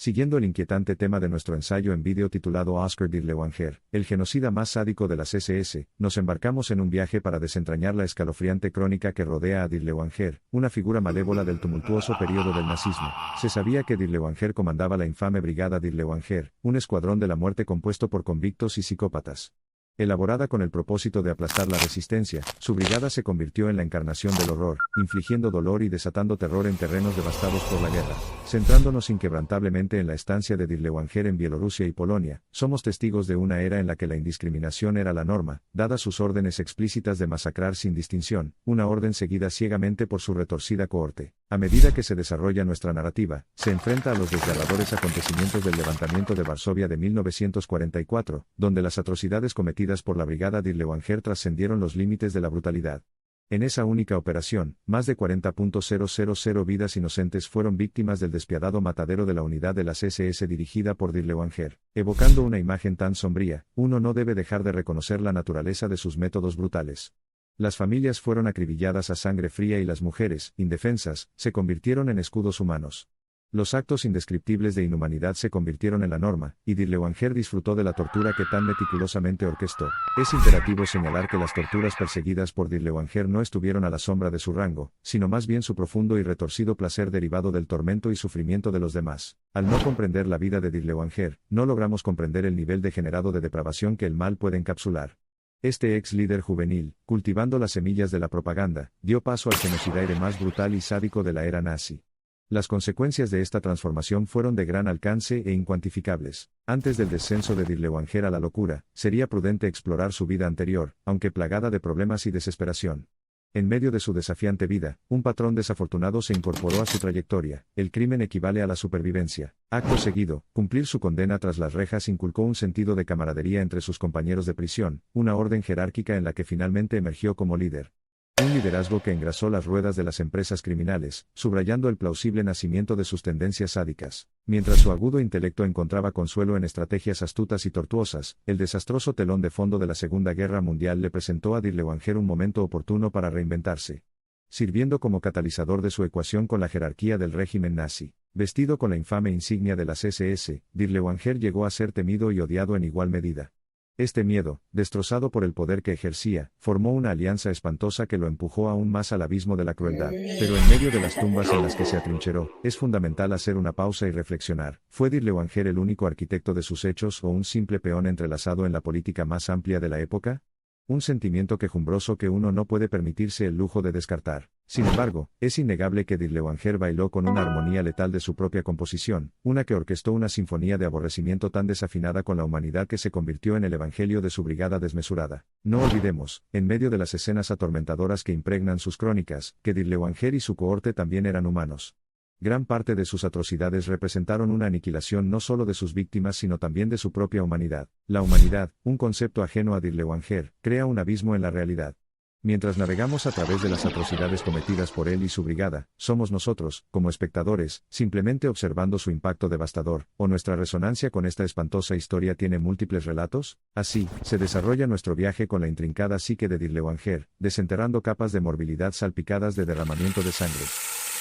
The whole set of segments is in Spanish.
Siguiendo el inquietante tema de nuestro ensayo en vídeo titulado Oscar Dirlewanger, el genocida más sádico de las SS, nos embarcamos en un viaje para desentrañar la escalofriante crónica que rodea a Dirlewanger, una figura malévola del tumultuoso periodo del nazismo. Se sabía que Dirlewanger comandaba la infame Brigada Dirlewanger, un escuadrón de la muerte compuesto por convictos y psicópatas. Elaborada con el propósito de aplastar la resistencia, su brigada se convirtió en la encarnación del horror, infligiendo dolor y desatando terror en terrenos devastados por la guerra. Centrándonos inquebrantablemente en la estancia de Dirlewanger en Bielorrusia y Polonia, somos testigos de una era en la que la indiscriminación era la norma, dadas sus órdenes explícitas de masacrar sin distinción, una orden seguida ciegamente por su retorcida cohorte. A medida que se desarrolla nuestra narrativa, se enfrenta a los desgarradores acontecimientos del levantamiento de Varsovia de 1944, donde las atrocidades cometidas por la Brigada Dirlewanger trascendieron los límites de la brutalidad. En esa única operación, más de 40.000 vidas inocentes fueron víctimas del despiadado matadero de la unidad de las SS dirigida por Dirlewanger. Evocando una imagen tan sombría, uno no debe dejar de reconocer la naturaleza de sus métodos brutales. Las familias fueron acribilladas a sangre fría y las mujeres, indefensas, se convirtieron en escudos humanos. Los actos indescriptibles de inhumanidad se convirtieron en la norma, y Dirlewanger disfrutó de la tortura que tan meticulosamente orquestó. Es imperativo señalar que las torturas perseguidas por Dirlewanger no estuvieron a la sombra de su rango, sino más bien su profundo y retorcido placer derivado del tormento y sufrimiento de los demás. Al no comprender la vida de Dirlewanger, no logramos comprender el nivel degenerado de depravación que el mal puede encapsular. Este ex líder juvenil, cultivando las semillas de la propaganda, dio paso al genocidaire más brutal y sádico de la era nazi. Las consecuencias de esta transformación fueron de gran alcance e incuantificables. Antes del descenso de Dirlewanger a la locura, sería prudente explorar su vida anterior, aunque plagada de problemas y desesperación. En medio de su desafiante vida, un patrón desafortunado se incorporó a su trayectoria: el crimen equivale a la supervivencia. Acto seguido, cumplir su condena tras las rejas inculcó un sentido de camaradería entre sus compañeros de prisión, una orden jerárquica en la que finalmente emergió como líder. Un liderazgo que engrasó las ruedas de las empresas criminales, subrayando el plausible nacimiento de sus tendencias sádicas. Mientras su agudo intelecto encontraba consuelo en estrategias astutas y tortuosas, el desastroso telón de fondo de la Segunda Guerra Mundial le presentó a Dirlewanger un momento oportuno para reinventarse. Sirviendo como catalizador de su ecuación con la jerarquía del régimen nazi. Vestido con la infame insignia de las SS, Dirlewanger llegó a ser temido y odiado en igual medida. Este miedo, destrozado por el poder que ejercía, formó una alianza espantosa que lo empujó aún más al abismo de la crueldad. Pero en medio de las tumbas en las que se atrincheró, es fundamental hacer una pausa y reflexionar. ¿Fue Dirlewanger el único arquitecto de sus hechos o un simple peón entrelazado en la política más amplia de la época? Un sentimiento quejumbroso que uno no puede permitirse el lujo de descartar. Sin embargo, es innegable que Dirlewanger bailó con una armonía letal de su propia composición, una que orquestó una sinfonía de aborrecimiento tan desafinada con la humanidad que se convirtió en el evangelio de su brigada desmesurada. No olvidemos, en medio de las escenas atormentadoras que impregnan sus crónicas, que Dirlewanger y su cohorte también eran humanos. Gran parte de sus atrocidades representaron una aniquilación no solo de sus víctimas sino también de su propia humanidad. La humanidad, un concepto ajeno a Dirlewanger, crea un abismo en la realidad. Mientras navegamos a través de las atrocidades cometidas por él y su brigada, somos nosotros, como espectadores, simplemente observando su impacto devastador, o nuestra resonancia con esta espantosa historia tiene múltiples relatos. Así, se desarrolla nuestro viaje con la intrincada psique de Dirlewanger, desenterrando capas de morbilidad salpicadas de derramamiento de sangre.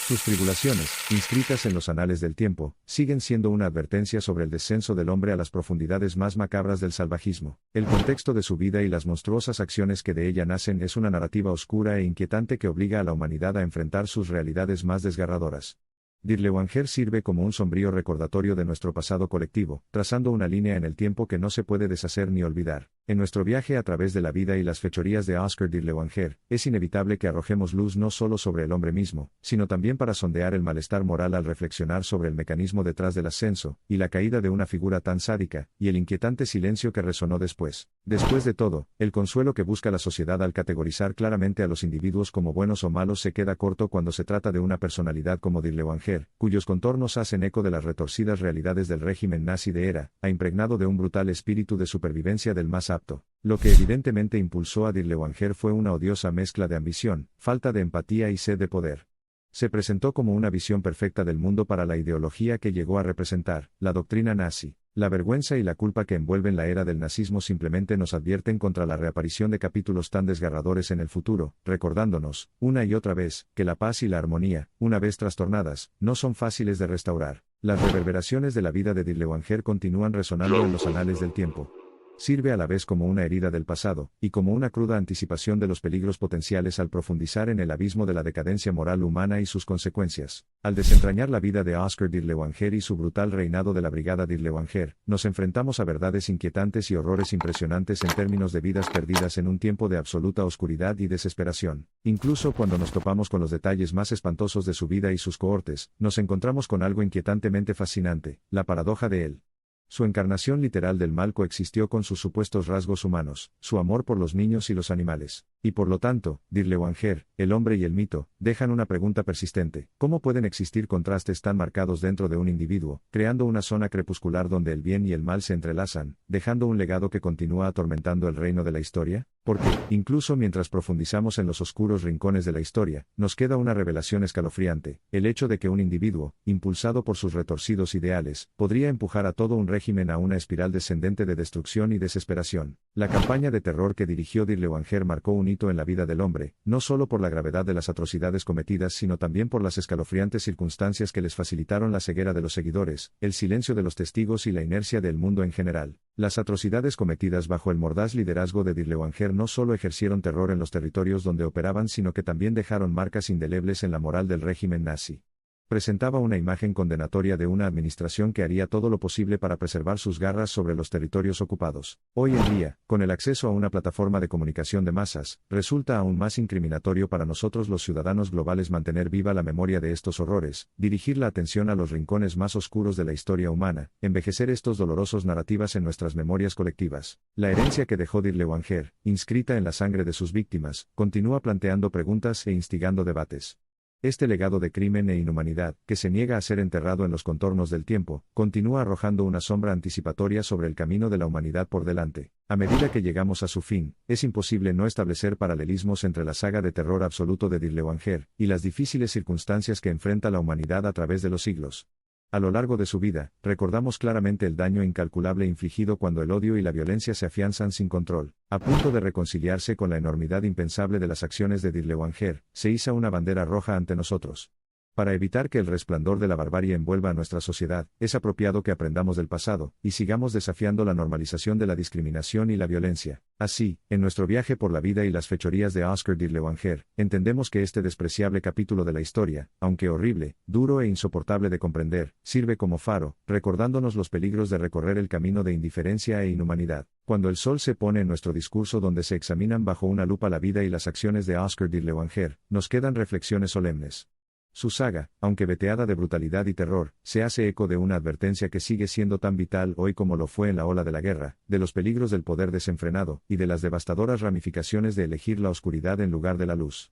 Sus tribulaciones, inscritas en los anales del tiempo, siguen siendo una advertencia sobre el descenso del hombre a las profundidades más macabras del salvajismo. El contexto de su vida y las monstruosas acciones que de ella nacen es una narrativa oscura e inquietante que obliga a la humanidad a enfrentar sus realidades más desgarradoras. Dirlewanger sirve como un sombrío recordatorio de nuestro pasado colectivo, trazando una línea en el tiempo que no se puede deshacer ni olvidar. En nuestro viaje a través de la vida y las fechorías de Oscar Dirlewanger, es inevitable que arrojemos luz no solo sobre el hombre mismo, sino también para sondear el malestar moral al reflexionar sobre el mecanismo detrás del ascenso y la caída de una figura tan sádica, y el inquietante silencio que resonó después. Después de todo, el consuelo que busca la sociedad al categorizar claramente a los individuos como buenos o malos se queda corto cuando se trata de una personalidad como Dirlewanger, cuyos contornos hacen eco de las retorcidas realidades del régimen nazi de era, impregnado de un brutal espíritu de supervivencia del más apto. Lo que evidentemente impulsó a Dirlewanger fue una odiosa mezcla de ambición, falta de empatía y sed de poder. Se presentó como una visión perfecta del mundo para la ideología que llegó a representar, la doctrina nazi. La vergüenza y la culpa que envuelven la era del nazismo simplemente nos advierten contra la reaparición de capítulos tan desgarradores en el futuro, recordándonos, una y otra vez, que la paz y la armonía, una vez trastornadas, no son fáciles de restaurar. Las reverberaciones de la vida de Dirlewanger continúan resonando en los anales del tiempo. Sirve a la vez como una herida del pasado, y como una cruda anticipación de los peligros potenciales al profundizar en el abismo de la decadencia moral humana y sus consecuencias. Al desentrañar la vida de Oscar Dirlewanger y su brutal reinado de la Brigada Dirlewanger, nos enfrentamos a verdades inquietantes y horrores impresionantes en términos de vidas perdidas en un tiempo de absoluta oscuridad y desesperación. Incluso cuando nos topamos con los detalles más espantosos de su vida y sus cohortes, nos encontramos con algo inquietantemente fascinante, la paradoja de él. Su encarnación literal del mal coexistió con sus supuestos rasgos humanos, su amor por los niños y los animales. Y por lo tanto, Dirlewanger, el hombre y el mito, dejan una pregunta persistente: ¿cómo pueden existir contrastes tan marcados dentro de un individuo, creando una zona crepuscular donde el bien y el mal se entrelazan, dejando un legado que continúa atormentando el reino de la historia? Porque, incluso mientras profundizamos en los oscuros rincones de la historia, nos queda una revelación escalofriante: el hecho de que un individuo, impulsado por sus retorcidos ideales, podría empujar a todo un régimen a una espiral descendente de destrucción y desesperación. La campaña de terror que dirigió Dirlewanger marcó un hito en la vida del hombre, no solo por la gravedad de las atrocidades cometidas, sino también por las escalofriantes circunstancias que les facilitaron la ceguera de los seguidores, el silencio de los testigos y la inercia del mundo en general. Las atrocidades cometidas bajo el mordaz liderazgo de Dirlewanger no solo ejercieron terror en los territorios donde operaban, sino que también dejaron marcas indelebles en la moral del régimen nazi. Presentaba una imagen condenatoria de una administración que haría todo lo posible para preservar sus garras sobre los territorios ocupados. Hoy en día, con el acceso a una plataforma de comunicación de masas, resulta aún más incriminatorio para nosotros los ciudadanos globales mantener viva la memoria de estos horrores, dirigir la atención a los rincones más oscuros de la historia humana, envejecer estos dolorosos narrativas en nuestras memorias colectivas. La herencia que dejó Dirlewanger, inscrita en la sangre de sus víctimas, continúa planteando preguntas e instigando debates. Este legado de crimen e inhumanidad, que se niega a ser enterrado en los contornos del tiempo, continúa arrojando una sombra anticipatoria sobre el camino de la humanidad por delante. A medida que llegamos a su fin, es imposible no establecer paralelismos entre la saga de terror absoluto de Dirlewanger y las difíciles circunstancias que enfrenta la humanidad a través de los siglos. A lo largo de su vida, recordamos claramente el daño incalculable infligido cuando el odio y la violencia se afianzan sin control. A punto de reconciliarse con la enormidad impensable de las acciones de Dirlewanger, se iza una bandera roja ante nosotros. Para evitar que el resplandor de la barbarie envuelva a nuestra sociedad, es apropiado que aprendamos del pasado, y sigamos desafiando la normalización de la discriminación y la violencia. Así, en nuestro viaje por la vida y las fechorías de Oscar Dirlewanger, entendemos que este despreciable capítulo de la historia, aunque horrible, duro e insoportable de comprender, sirve como faro, recordándonos los peligros de recorrer el camino de indiferencia e inhumanidad. Cuando el sol se pone en nuestro discurso donde se examinan bajo una lupa la vida y las acciones de Oscar Dirlewanger, nos quedan reflexiones solemnes. Su saga, aunque veteada de brutalidad y terror, se hace eco de una advertencia que sigue siendo tan vital hoy como lo fue en la ola de la guerra, de los peligros del poder desenfrenado, y de las devastadoras ramificaciones de elegir la oscuridad en lugar de la luz.